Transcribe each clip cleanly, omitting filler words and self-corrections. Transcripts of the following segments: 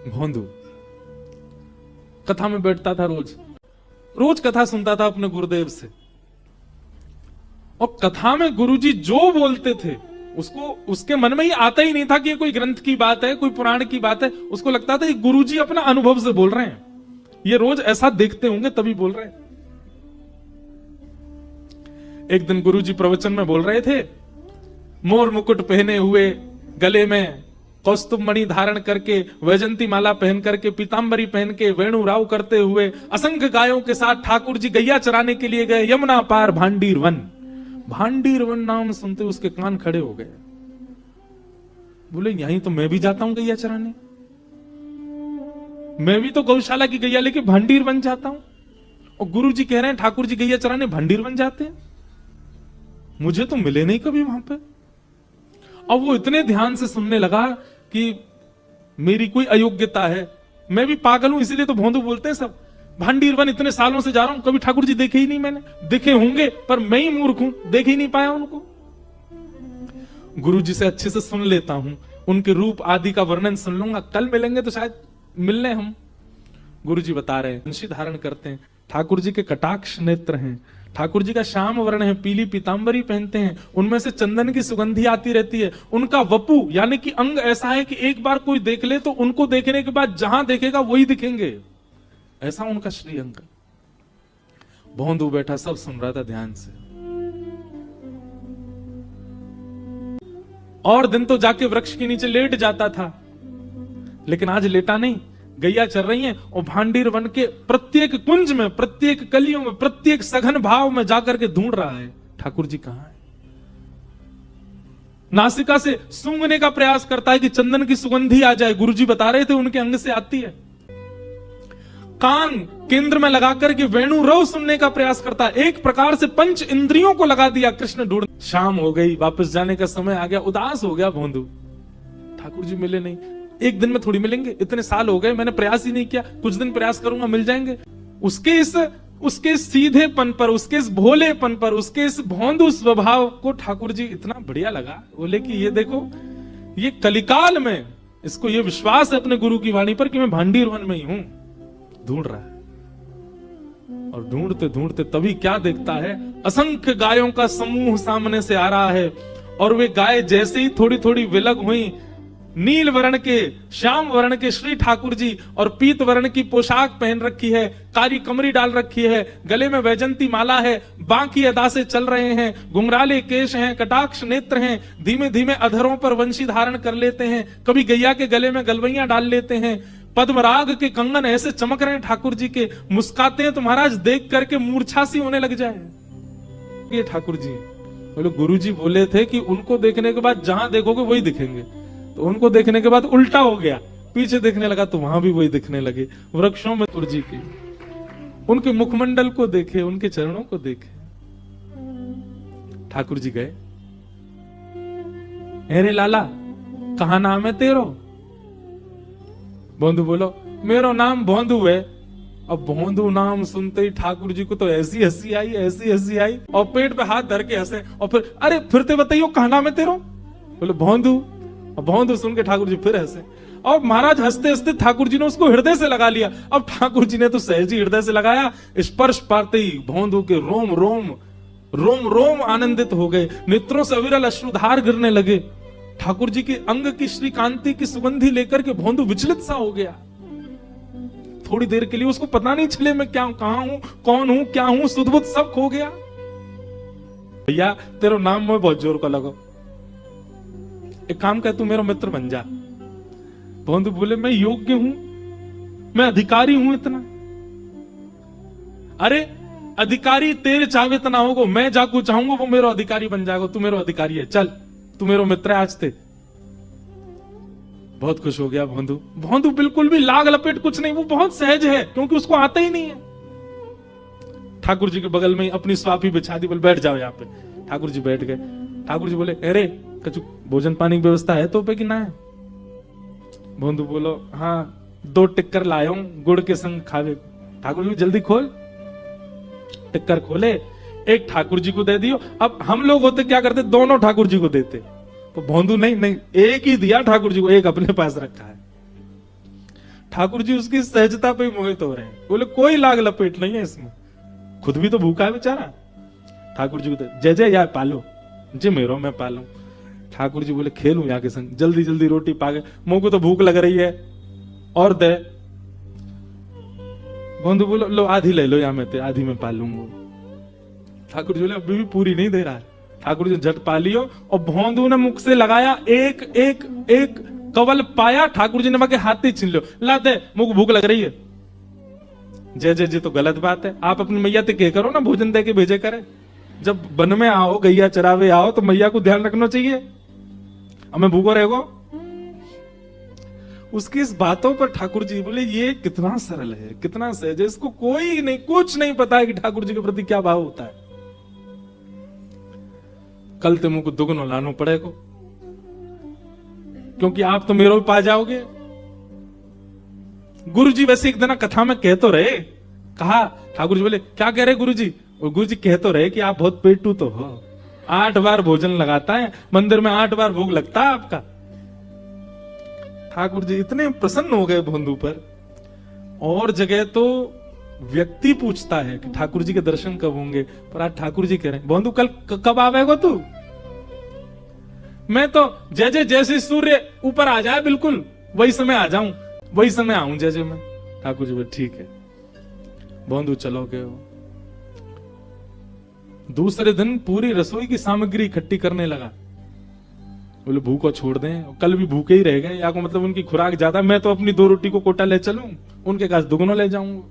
भोंदू कथा में बैठता था, रोज कथा सुनता था अपने गुरुदेव से, और कथा में गुरुजी जो बोलते थे उसको उसके मन में ही आता ही नहीं था कि ये कोई ग्रंथ की बात है, कोई पुराण की बात है। उसको लगता था कि गुरुजी अपना अनुभव से बोल रहे हैं, ये रोज ऐसा देखते होंगे तभी बोल रहे हैं। एक दिन गुरुजी प्रवचन में बोल रहे थे, मोर मुकुट पहने हुए, गले में कौस्तुभ मणि धारण करके, वैजंती माला पहन करके, पीतांबरी पहन के, वेणु राव करते हुए असंख्य गायों के साथ ठाकुर जी गैया चराने के लिए गए यमुना पार भांडीर वन। भांडीर वन नाम सुनते उसके कान खड़े हो गए। बोले यहीं तो मैं भी जाता हूं गैया चराने, मैं भी तो गौशाला की गैया लेके भांडीर वन जाता हूं, और गुरु जी कह रहे हैं ठाकुर जी गैया चराने भांडीर वन जाते हैं। मुझे तो मिले नहीं कभी वहां पे। अब वो इतने ध्यान से सुनने लगा कि मेरी कोई अयोग्यता है, मैं भी पागल हूं, इसीलिए तो भोंदू बोलते हैं सब। भांडीर वन इतने सालों से जा रहा हूं, कभी ठाकुर जी देखे ही नहीं मैंने, देखे होंगे पर मैं ही मूर्ख हूं, देख ही नहीं पाया उनको। गुरु जी से अच्छे से सुन लेता हूं, उनके रूप आदि का वर्णन सुन लूंगा, कल मिलेंगे तो शायद मिलने हम। गुरु जी बता रहे हैं वंशी धारण करते हैं, ठाकुर जी के कटाक्ष नेत्र हैं, ठाकुर जी का श्याम वर्ण है, पीली पीतांबरी पहनते हैं, उनमें से चंदन की सुगंधी आती रहती है। उनका वपु यानी कि अंग ऐसा है कि एक बार कोई देख ले तो उनको देखने के बाद जहां देखेगा वही दिखेंगे, ऐसा उनका श्रीअंग। भोंदू बैठा सब सुन रहा था ध्यान से। और दिन तो जाके वृक्ष के नीचे लेट जाता था, लेकिन आज लेटा नहीं, गैया चल रही हैं और भांडीर वन के प्रत्येक कुंज में, प्रत्येक कलियों में, प्रत्येक सघन भाव में जाकर के ढूंढ रहा है ठाकुर जी कहां है। नासिका से सूंघने का प्रयास करता है कि चंदन की सुगंधी आ जाए, गुरुजी बता रहे थे उनके अंग से आती है। कान केंद्र में लगाकर के वेणु रव सुनने का प्रयास करता है, एक प्रकार से पंच इंद्रियों को लगा दिया कृष्ण ढूंढ। शाम हो गई, वापस जाने का समय आ गया, उदास हो गया भोंदू, ठाकुर जी मिले नहीं। एक दिन में थोड़ी मिलेंगे, इतने साल हो गए, मैंने प्रयास ही नहीं किया, कुछ दिन प्रयास करूंगा मिल जाएंगे। उसके सीधेपन पर, उसके इस भोलेपन पर, उसके इस भोंदू स्वभाव को ठाकुर जी इतना बढ़िया लगा। बोले कि ये देखो, ये कलिकाल में इसको ये विश्वास है अपने गुरु की वाणी पर कि मैं भांडीर वन में ही हूं, ढूंढ रहा है। और ढूंढते ढूंढते तभी क्या देखता है, असंख्य गायों का समूह सामने से आ रहा है, और वे गाय जैसे ही थोड़ी थोड़ी विलग हुई, नील वर्ण के, श्याम वर्ण के श्री ठाकुर जी और पीत वर्ण की पोशाक पहन रखी है, कारी कमरी डाल रखी है, गले में वैजंती माला है, बांकी अदा से चल रहे हैं, घुंघराले केश हैं, कटाक्ष नेत्र हैं, धीमे धीमे अधरों पर वंशी धारण कर लेते हैं, कभी गैया के गले में गलवैया डाल लेते हैं, पद्मराग के कंगन ऐसे चमक रहे हैं ठाकुर जी के, मुस्काते हैं तो महाराज देख करके मूर्छा सी होने लग जाए। ये ठाकुर जी बोले, गुरु जी बोले थे कि उनको देखने के बाद जहां देखोगे वही दिखेंगे, तो उनको देखने के बाद उल्टा हो गया, पीछे देखने लगा तो वहां भी वही दिखने लगे। वृक्षों में ठाकुर जी के, उनके मुखमंडल को देखे, उनके चरणों को देखे। ठाकुर जी गए, अरे लाला कहा नाम है तेरो? भोंदू बोलो, मेरो नाम भोंदू है। अब भोंदू नाम सुनते ही ठाकुर जी को तो ऐसी हंसी आई, ऐसी हंसी आई, और पेट पे हाथ धर के हंसे, और फिर अरे फिरते बताइयो कहा नाम है तेरो? बोले भोंदू। अब भोंदू सुन के ठाकुर जी फिर हंसे, और महाराज हंसते हंसते ठाकुर जी ने उसको हृदय से लगा लिया। अब ठाकुर जी ने तो सहज ही हृदय से लगाया, स्पर्श पाते ही भोंदू के रोम रोम रोम रोम आनंदित हो गए, नेत्रों से अविरल अश्रुधार गिरने लगे। ठाकुर जी के अंग की श्री कांति की सुगंधी लेकर के भोंदू विचलित सा हो गया। थोड़ी देर के लिए उसको पता नहीं चले मैं क्या, कहां हूं, कौन हूं, क्या हूं, सुध-बुध सब खो गया। भैया तेरा नाम में बहुत जोर का लगा, एक काम कर तू मेरा मित्र बन जा। भोंदू बोले मैं योग्य हूं, मैं अधिकारी हूं इतना? अरे अधिकारी तेरे चावे तना होगा, मैं जाकू चाहूंगा वो मेरा अधिकारी बन जाएगा, तू मेरा अधिकारी है, चल तू मेरा मित्र है आज ते। बहुत खुश हो गया भोंदू। भोंदू बिल्कुल भी लाग लपेट कुछ नहीं, वो बहुत सहज है क्योंकि उसको आता ही नहीं है। ठाकुर जी के बगल में अपनी स्वापी बिछा दी, बोले बैठ जाओ यहाँ पे। ठाकुर जी बैठ गए। ठाकुर जी बोले अरे कछु भोजन पानी की व्यवस्था है तो पे कि ना है? भोंदू बोलो हाँ 2 टिक्कर लाया हूं, गुड़ के संग खावे। ठाकुर जी जल्दी खोल। टिक्कर खोले, एक ठाकुर जी को दे दियो। अब हम लोग होते क्या करते, दोनों ठाकुर जी को देते, तो भोंदू नहीं एक ही दिया ठाकुर जी को, एक अपने पास रखा है। ठाकुर जी उसकी सहजता पे मोहित हो रहे हैं। बोले कोई लाग लपेट नहीं है इसमें, खुद भी तो भूखा है बेचारा। ठाकुर जी को जय जय या पालो, जे मेरो मैं पालू। ठाकुर जी बोले खेलूं यहाँ के संग, जल्दी जल्दी रोटी पा गए, मुंह को तो भूख लग रही है और दे। बंधु बोलो लो आधी ले लो, यहाँ मैं आधी में पालूंगा। ठाकुर जी बोले अभी भी पूरी नहीं दे रहा है। ठाकुर जी झट पा लियो और भोंदू ने मुख से लगाया, एक एक एक कवल पाया। ठाकुर जी ने वहां के हाथ ही छीन लो, लाते मुख भूख लग रही है। जय जय जी तो गलत बात है, आप अपनी मैया से कह करो ना भोजन दे के भेजे करे। जब वन में आओ, गैया चरावे आओ तो मैया को ध्यान रखना चाहिए, हमें भूखो रहेगो। उसकी इस बातों पर ठाकुर जी बोले ये कितना सरल है, कितना सहज है, इसको कोई नहीं, कुछ नहीं पता है कि ठाकुर जी के प्रति क्या भाव होता है। कल ते मुंह को दुगनो लानो पड़ेगा, क्योंकि आप तो मेरो भी पा जाओगे। गुरु जी वैसे एक दिन कथा में कह तो रहे, कहा ठाकुर जी बोले क्या कह रहे गुरु जी? और गुरु जी कह तो रहे कि आप बहुत पेटू तो हो, 8 बार भोजन लगाता है, मंदिर में 8 बार भोग लगता है आपका। ठाकुर जी इतने प्रसन्न हो गए भोंदू पर। और जगह तो व्यक्ति पूछता है कि ठाकुर जी के दर्शन कब होंगे, पर आज ठाकुर जी कह रहे हैं भोंदू कल कब आवेगा तू? मैं तो जैसे जैसे सूर्य ऊपर आ जाए बिल्कुल वही समय आ जाऊं, वही समय आऊं जैसे मैं। ठाकुर जी बोले ठीक है। भोंदू चलोगे? दूसरे दिन पूरी रसोई की सामग्री इकट्ठी करने लगा। बोले भूखो छोड़ दें, कल भी भूखे ही रह गए, या को मतलब उनकी खुराक ज्यादा, मैं तो अपनी 2 रोटी को कोटा ले चलूं, उनके पास दुगुना ले जाऊंगा।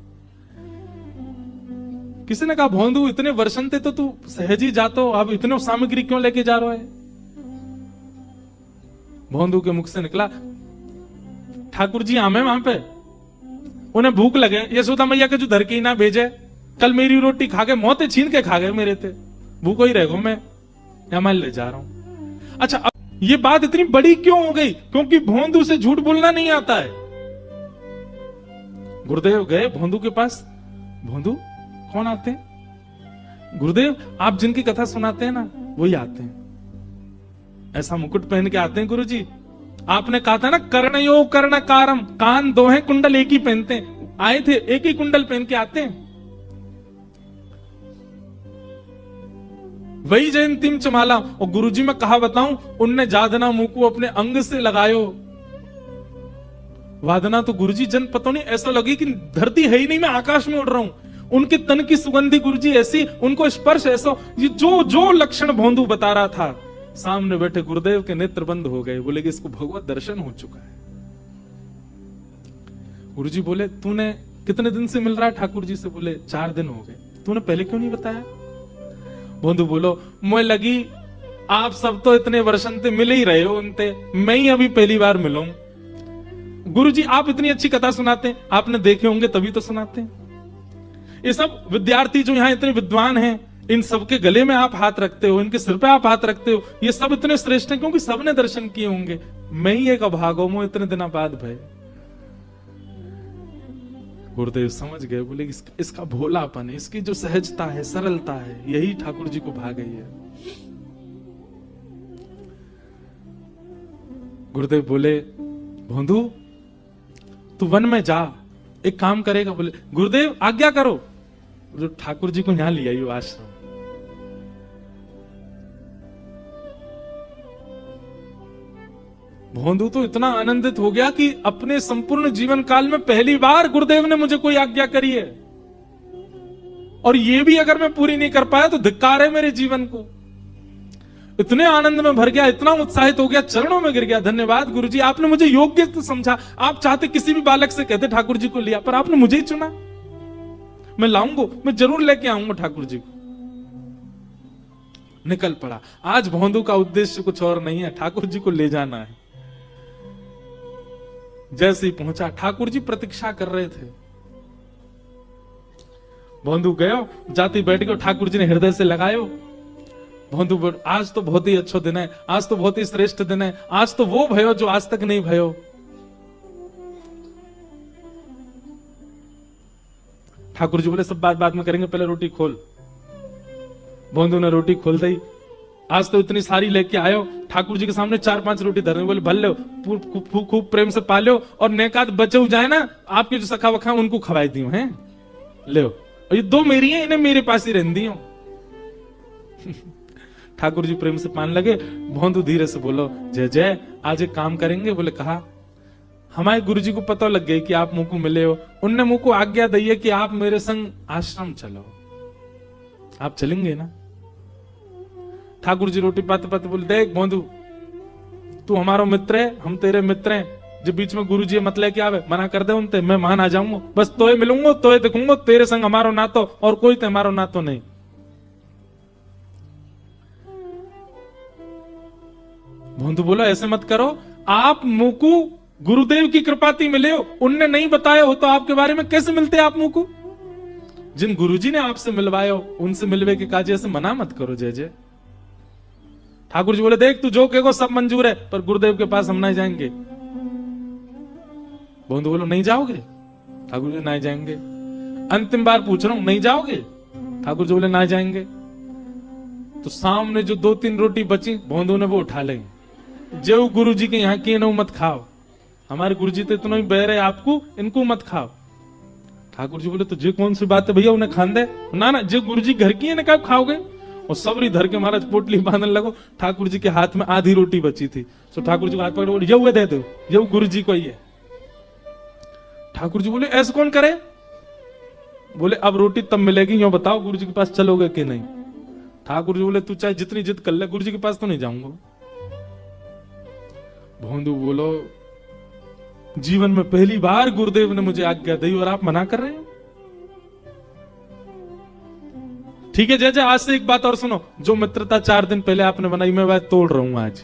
किसी ने कहा भोंदू इतने वर्षन थे तो तू सहज ही जातो, अब इतने सामग्री क्यों लेके जा रहा है? भोंदू के मुख से निकला ठाकुर जी आमे वहां पे, उन्हें भूख लगे, यशोदा मैया के जो धर के ही ना भेजे, कल मेरी रोटी खा के मौतें छीन के खा गए मेरे थे, भूखो ही रहो, मैं या मैं ले जा रहा हूं। अच्छा अब ये बात इतनी बड़ी क्यों हो गई? क्योंकि भोंदू से झूठ बोलना नहीं आता है। गुरुदेव गए भोंदू के पास, भोंदू कौन आते हैं? गुरुदेव आप जिनकी कथा सुनाते हैं ना वही आते हैं, ऐसा मुकुट पहन के आते हैं गुरुजी। आपने कहा था ना कर्णयो कर्णकारम, कान 2 हैं, कुंडल एक ही पहनते हैं, आए थे एक ही कुंडल पहन के आते हैं। वही जयंतीम चमाला। और गुरुजी मैं कहा बताऊं, उनने जादना मुंह को अपने अंग से लगायो, वादना तो गुरुजी जन पता नहीं ऐसा लगी कि धरती है ही नहीं, मैं आकाश में उड़ रहा हूं। उनके तन की सुगंधी गुरुजी ऐसी, उनको स्पर्श ऐसा, ये जो जो लक्षण भोंदू बता रहा था, सामने बैठे गुरुदेव के नेत्र बंद हो गए। बोले कि इसको भगवत दर्शन हो चुका है। गुरुजी बोले तूने कितने दिन से मिल रहा है ठाकुर जी से? बोले 4 दिन हो गए। तूने पहले क्यों नहीं बताया? भोंदू बोलो मुझे लगी आप सब तो इतने वर्षन से मिल ही रहे हो उनते, मैं ही अभी पहली बार मिलूं। गुरुजी आप इतनी अच्छी कथा सुनाते हैं, आपने देखे होंगे तभी तो सुनाते हैं। ये सब विद्यार्थी जो यहाँ इतने विद्वान हैं, इन सबके गले में आप हाथ रखते हो, इनके सिर पे आप हाथ रखते हो, ये सब इतने श्रेष्ठ हैं क्योंकि सबने दर्शन किए होंगे, मैं ही एक अभागो मो इतने दिनों बाद भाई। गुरुदेव समझ गए, बोले इसका भोलापन है, इसकी जो सहजता है, सरलता है, यही ठाकुर जी को भा गई है। गुरुदेव बोले भोंदू तू वन में जा, एक काम करेगा? बोले गुरुदेव आज्ञा करो। जो ठाकुर जी को यहां लिया यो आश्रम। भोंदू तो इतना आनंदित हो गया कि अपने संपूर्ण जीवन काल में पहली बार गुरुदेव ने मुझे कोई आज्ञा करी है, और ये भी अगर मैं पूरी नहीं कर पाया तो धिक्कार है मेरे जीवन को। इतने आनंद में भर गया, इतना उत्साहित हो गया, चरणों में गिर गया। धन्यवाद गुरुजी, आपने मुझे योग्य तो समझा। आप चाहते किसी भी बालक से कहते ठाकुर जी को लिया, पर आपने मुझे ही चुना। मैं लाऊंगा, मैं जरूर लेके आऊंगा ठाकुर जी को। निकल पड़ा। आज भोंदू का उद्देश्य कुछ और नहीं है, ठाकुर जी को ले जाना है। जैसे ही पहुंचा, ठाकुर जी प्रतीक्षा कर रहे थे। भोंदू गयो, जाती बैठ गयो, ठाकुर जी ने हृदय से लगायो। भोंदू आज तो बहुत ही अच्छा दिन है, आज तो बहुत ही श्रेष्ठ दिन है, आज तो वो भयो जो आज तक नहीं भयो। ठाकुर जी बोले सब बात बाद में करेंगे, पहले रोटी खोल। भोंदू ने रोटी खोल दी। आज तो इतनी सारी लेके आयो। ठाकुर जी के सामने 4-5 रोटी धरने, बोले भल लो, खूब प्रेम से पालो, और नेकात बचे हो जाए ना, आपके जो सखा वखा उनको खवाई दी हैं, ले और ये 2 मेरी हैं, इन्हें मेरे पास ही रहन दी हो। ठाकुर जी प्रेम से पान लगे। भोंदू धीरे से बोलो, जय जय, आज एक काम करेंगे। बोले कहा, हमारे गुरुजी को पता लग गई कि आप मुंह को मिले हो, उनने मुंह को आज्ञा दी है कि आप मेरे संग आश्रम चलो, आप चलेंगे ना? ठाकुर जी रोटी पाते पाते बोले, देख भोंदू, तू हमारा मित्र है, हम तेरे मित्र हैं, जो बीच में गुरु जी मत लेके आवे, मना कर दे उनते, मैं मान आ जाऊंगा, बस तोय मिलूंगा, तोय देखूंगा, तेरे संग हमारो नातो और कोई तो हमारो नातो नहीं। भोंदू बोला, ऐसे मत करो, आप मुकु गुरुदेव की कृपाती मिले हो, उनने नहीं बताया हो तो आपके बारे में कैसे मिलते आप मुकु? जिन गुरुजी ने आपसे मिलवाए हो उनसे मिलवे के काज ऐसे मना मत करो। जय जय। ठाकुर जी बोले, देख तू जो कहेगो सब मंजूर है, पर गुरुदेव के पास हम नहीं जाएंगे। भोंदू बोलो, नहीं जाओगे? ठाकुर जी नहीं जाएंगे। अंतिम बार पूछ रहा हूं, नहीं जाओगे? ठाकुर जी बोले, नहीं जाएंगे। तो सामने जो 2-3 रोटी बची, भोंदू ने वो उठा ली, जो गुरु जी के यहाँ की न मत खाओ, हमारे गुरु जी तो इतना ही बह रहे आपको, इनको मत खाओ। ठाकुर जी बोले, तो जे कौन सी बात है भैया, उन्हें खान दे ना, ना जो गुरु जी घर की है ना, कब खाओगे? और सबरी धर के महाराज पोटली बांधने लगो। ठाकुर जी के हाथ में आधी रोटी बची थी, तो ठाकुर जी को हाथ पकड़ बोले, ये दे दो, ये गुरु जी को ही है। ठाकुर जी बोले, ऐसे कौन करे? बोले, अब रोटी तब मिलेगी, यो बताओ गुरु जी के पास चलोगे कि नहीं? ठाकुर जी बोले, तू चाहे जितनी जिद कर ले, गुरु जी के पास तो नहीं जाऊंगा। भोंदू बोलो, जीवन में पहली बार गुरुदेव ने मुझे आज्ञा दी और आप मना कर रहे हैं? ठीक है जय जय, आज से एक बात और सुनो, जो मित्रता 4 दिन पहले आपने बनाई, मैं वह तोड़ रहा हूं आज,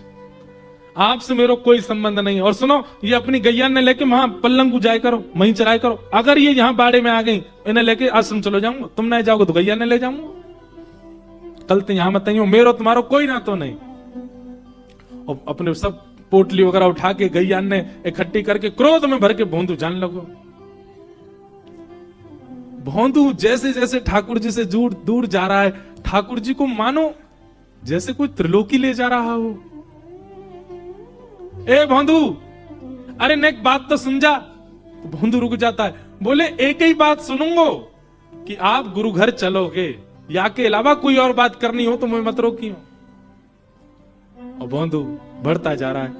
आपसे मेरा कोई संबंध नहीं। और सुनो, ये अपनी गैया ने लेके वहां पल्लंग जाया करो, वहीं चराया करो, अगर ये यहाँ बाड़े में आ गई, इन्हें लेके आश्रम चलो जाऊंगा, तुम नहीं जाओगे तो गैया ने ले जाऊंगा, कल तो यहां मत, मेरो तुम्हारो कोई ना तो नहीं। और अपने सब पोटली वगैरह उठा के गैया ने इकट्ठी करके क्रोध में भर के भोंदू जान लगो। भोंदू जैसे जैसे ठाकुर जी से दूर जा रहा है, ठाकुर जी को मानो जैसे कोई त्रिलोकी ले जा रहा हो। ए भोंदू, अरे नेक बात तो सुन जा। तो भोंदू रुक जाता है, बोले एक ही बात सुनूंगो कि आप गुरु घर चलोगे, या के अलावा कोई और बात करनी हो तो मैं मत रोकियो। और भोंदू बढ़ता जा रहा है,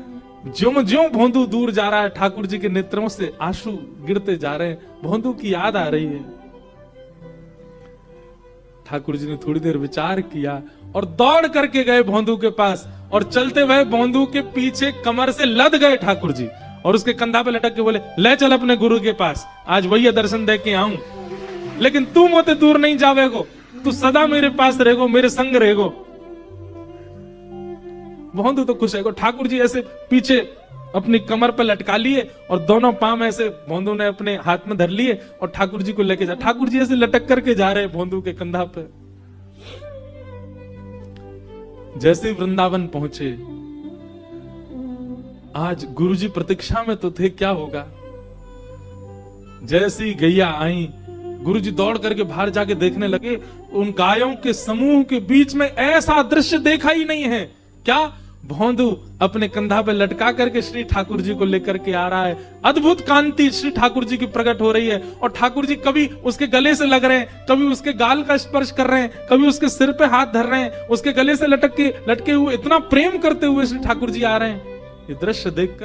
ज्यों ज्यों भोंदू दूर जा रहा है, ठाकुर जी के नेत्रों से आंसू गिरते जा रहे हैं, भोंदू की याद आ रही है। ठाकुर जी ने थोड़ी देर विचार किया और दौड़ करके गए भोंदू के पास, और चलते हुए भोंदू के पीछे कमर से लद गए ठाकुर जी, और उसके कंधा पे लटक के बोले, ले चल अपने गुरु के पास, आज वही दर्शन दे के आऊं, लेकिन तू मोते दूर नहीं जावेगो, तू सदा मेरे पास रहेगो, मेरे संग रहेगो। भोंदू तो खुश है। ठाकुर जी ऐसे पीछे अपनी कमर पर लटका लिए और दोनों पांव ऐसे भोंदू ने अपने हाथ में धर लिए और ठाकुर जी को लेके जा, ठाकुर जी ऐसे लटक करके जा रहे भोंदू के कंधा पे। जैसे वृंदावन पहुंचे, आज गुरुजी प्रतीक्षा में तो थे, क्या होगा। जैसी गैया आई, गुरुजी दौड़ करके बाहर जाके देखने लगे, उन गायों के समूह के बीच में ऐसा दृश्य देखा ही नहीं है। क्या? भोंदू अपने कंधा पे लटका करके श्री ठाकुर जी को लेकर के आ रहा है, अद्भुत कांति श्री ठाकुर जी की प्रकट हो रही है, और ठाकुर जी कभी उसके गले से लग रहे हैं, कभी उसके गाल का स्पर्श कर रहे हैं, कभी उसके सिर पे हाथ धर रहे हैं, उसके गले से लटके हुए इतना प्रेम करते हुए श्री ठाकुर जी आ रहे हैं। ये दृश्य देखकर